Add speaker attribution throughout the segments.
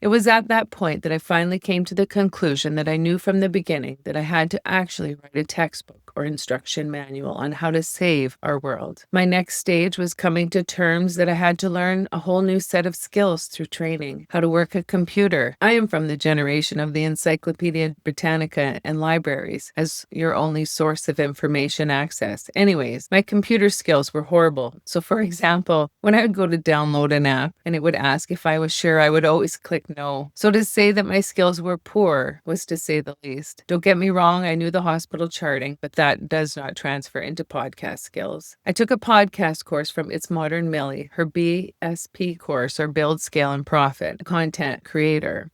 Speaker 1: It was at that point that I finally came to the conclusion that I knew from the beginning that I had to actually write a textbook or instruction manual on how to save our world. My next stage was coming to terms that I had to learn a whole new set of skills through training, how to work a computer. I am from the generation of the Encyclopedia Britannica and libraries as your only source of information access. Anyways, my computer skills were horrible. So for example, when I would go to download an app and it would ask if I was sure, I would always click no. So to say that my skills were poor was to say the least. Don't get me wrong, I knew the hospital charting, but that does not transfer into podcast skills. I took a podcast course from It's Modern Millie, her BSP course, or Build, Scale, and Profit, content creator.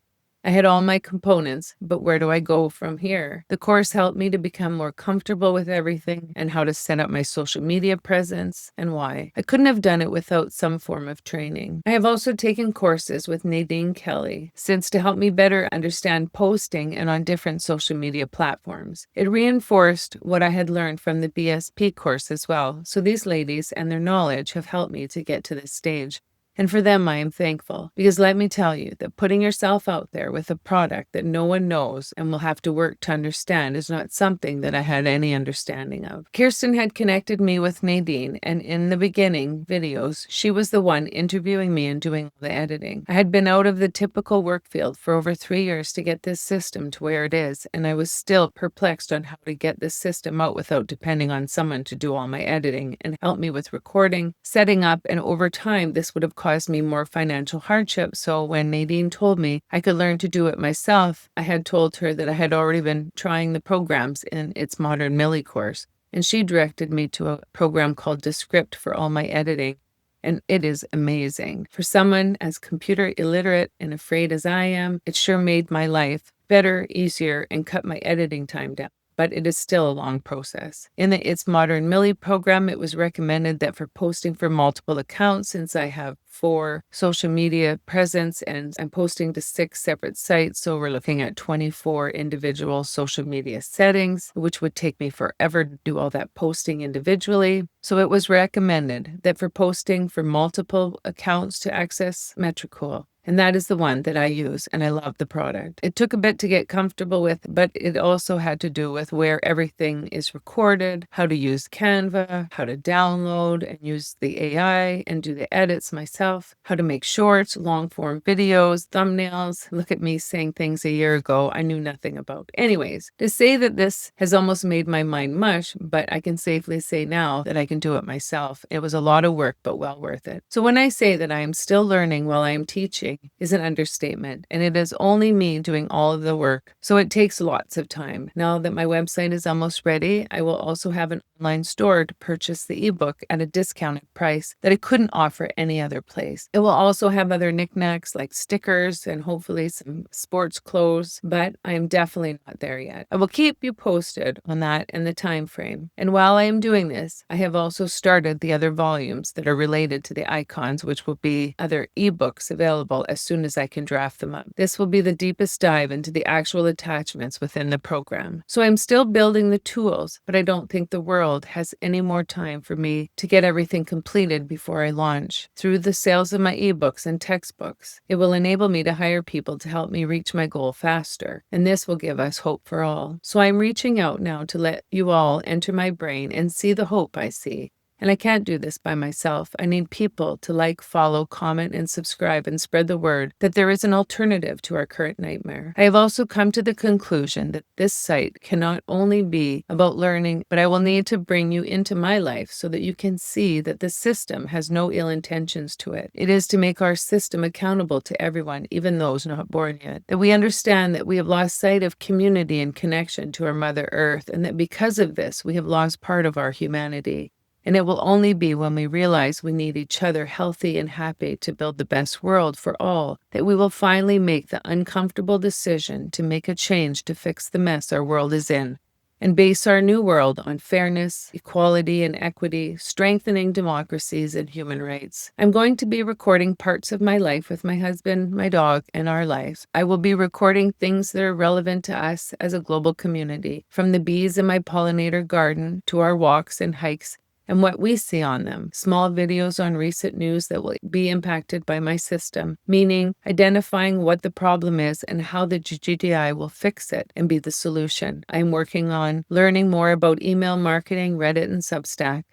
Speaker 1: I had all my components, but where do I go from here? The course helped me to become more comfortable with everything and how to set up my social media presence and why. I couldn't have done it without some form of training. I have also taken courses with Nadine Kelly since to help me better understand posting and on different social media platforms. It reinforced what I had learned from the BSP course as well. So these ladies and their knowledge have helped me to get to this stage. And for them, I am thankful, because let me tell you that putting yourself out there with a product that no one knows and will have to work to understand is not something that I had any understanding of. Kirsten had connected me with Nadine, and in the beginning videos, she was the one interviewing me and doing the editing. I had been out of the typical work field for over 3 years to get this system to where it is, and I was still perplexed on how to get this system out without depending on someone to do all my editing and help me with recording, setting up, and over time, this would have caused me more financial hardship. So when Nadine told me I could learn to do it myself, I had told her that I had already been trying the programs in It's Modern Millie course, and she directed me to a program called Descript for all my editing. And it is amazing. For someone as computer illiterate and afraid as I am, it sure made my life better, easier, and cut my editing time down. But it is still a long process. In the It's Modern Millie program, it was recommended that for posting for multiple accounts, since I have 4 social media presence and I'm posting to 6 separate sites, so we're looking at 24 individual social media settings, which would take me forever to do all that posting individually. So it was recommended that for posting for multiple accounts to access Metricool. And that is the one that I use, and I love the product. It took a bit to get comfortable with, but it also had to do with where everything is recorded, how to use Canva, how to download and use the AI and do the edits myself, how to make shorts, long-form videos, thumbnails. Look at me saying things a year ago I knew nothing about. Anyways, to say that this has almost made my mind mush, but I can safely say now that I can do it myself. It was a lot of work, but well worth it. So when I say that I am still learning while I am teaching, is an understatement, and it is only me doing all of the work, so it takes lots of time. Now that my website is almost ready, I will also have an online store to purchase the ebook at a discounted price that I couldn't offer any other place. It will also have other knickknacks like stickers and hopefully some sports clothes, but I am definitely not there yet. I will keep you posted on that and the time frame. And while I am doing this, I have also started the other volumes that are related to the icons, which will be other ebooks available as soon as I can draft them up. This will be the deepest dive into the actual attachments within the program. So I'm still building the tools, but I don't think the world has any more time for me to get everything completed before I launch. Through the sales of my ebooks and textbooks, it will enable me to hire people to help me reach my goal faster, and this will give us hope for all. So I'm reaching out now to let you all enter my brain and see the hope I see. And I can't do this by myself. I need people to like, follow, comment, and subscribe and spread the word that there is an alternative to our current nightmare. I have also come to the conclusion that this site cannot only be about learning, but I will need to bring you into my life so that you can see that the system has no ill intentions to it. It is to make our system accountable to everyone, even those not born yet. That we understand that we have lost sight of community and connection to our Mother Earth, and that because of this, we have lost part of our humanity. And it will only be when we realize we need each other healthy and happy to build the best world for all that we will finally make the uncomfortable decision to make a change to fix the mess our world is in and base our new world on fairness, equality, and equity, strengthening democracies and human rights. I'm going to be recording parts of my life with my husband, my dog, and our lives. I will be recording things that are relevant to us as a global community, from the bees in my pollinator garden to our walks and hikes and what we see on them. Small videos on recent news that will be impacted by my system, meaning identifying what the problem is and how the GGDI will fix it and be the solution. I'm working on learning more about email marketing, Reddit, and Substack.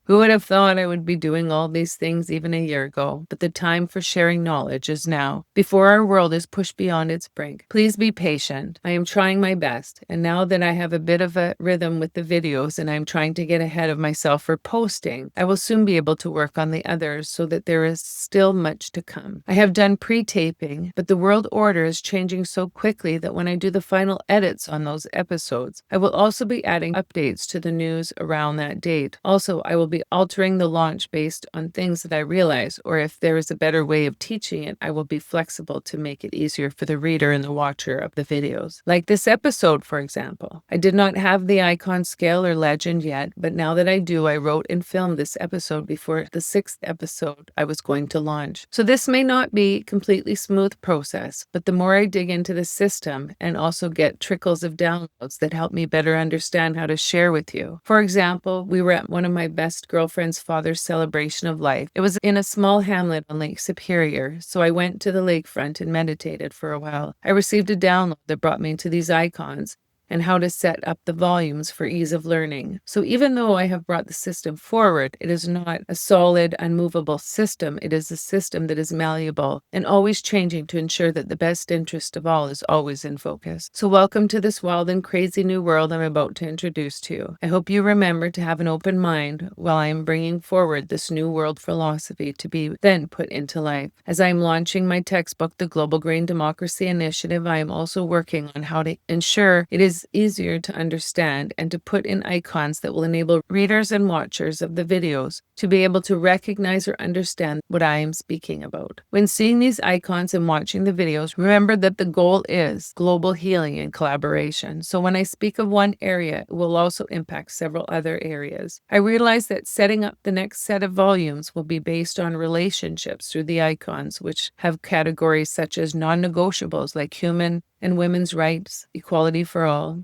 Speaker 1: Who would have thought I would be doing all these things even a year ago? But the time for sharing knowledge is now, before our world is pushed beyond its brink. Please be patient. I am trying my best, and now that I have a bit of a rhythm with the videos and I'm trying to get ahead of myself for posting, I will soon be able to work on the others so that there is still much to come. I have done pre-taping, but the world order is changing so quickly that when I do the final edits on those episodes, I will also be adding updates to the news around that date. Also, I will be altering the launch based on things that I realize, or if there is a better way of teaching it, I will be flexible to make it easier for the reader and the watcher of the videos. Like this episode, for example. I did not have the icon scale or legend yet, but now that I do, I wrote and filmed this episode before the 6th episode I was going to launch. So this may not be a completely smooth process, but the more I dig into the system and also get trickles of downloads that help me better understand how to share with you. For example, we were at one of my best girlfriend's father's celebration of life. It was in a small hamlet on Lake Superior, so I went to the lakefront and meditated for a while. I received a download that brought me to these icons and how to set up the volumes for ease of learning. So even though I have brought the system forward, it is not a solid, unmovable system. It is a system that is malleable and always changing to ensure that the best interest of all is always in focus. So welcome to this wild and crazy new world I'm about to introduce to you. I hope you remember to have an open mind while I am bringing forward this new world philosophy to be then put into life. As I am launching my textbook, The Global Green Democracy Initiative, I am also working on how to ensure it is easier to understand and to put in icons that will enable readers and watchers of the videos to be able to recognize or understand what I am speaking about. When seeing these icons and watching the videos, remember that the goal is global healing and collaboration. So when I speak of one area, it will also impact several other areas. I realize that setting up the next set of volumes will be based on relationships through the icons, which have categories such as non-negotiables like human and women's rights, equality for all,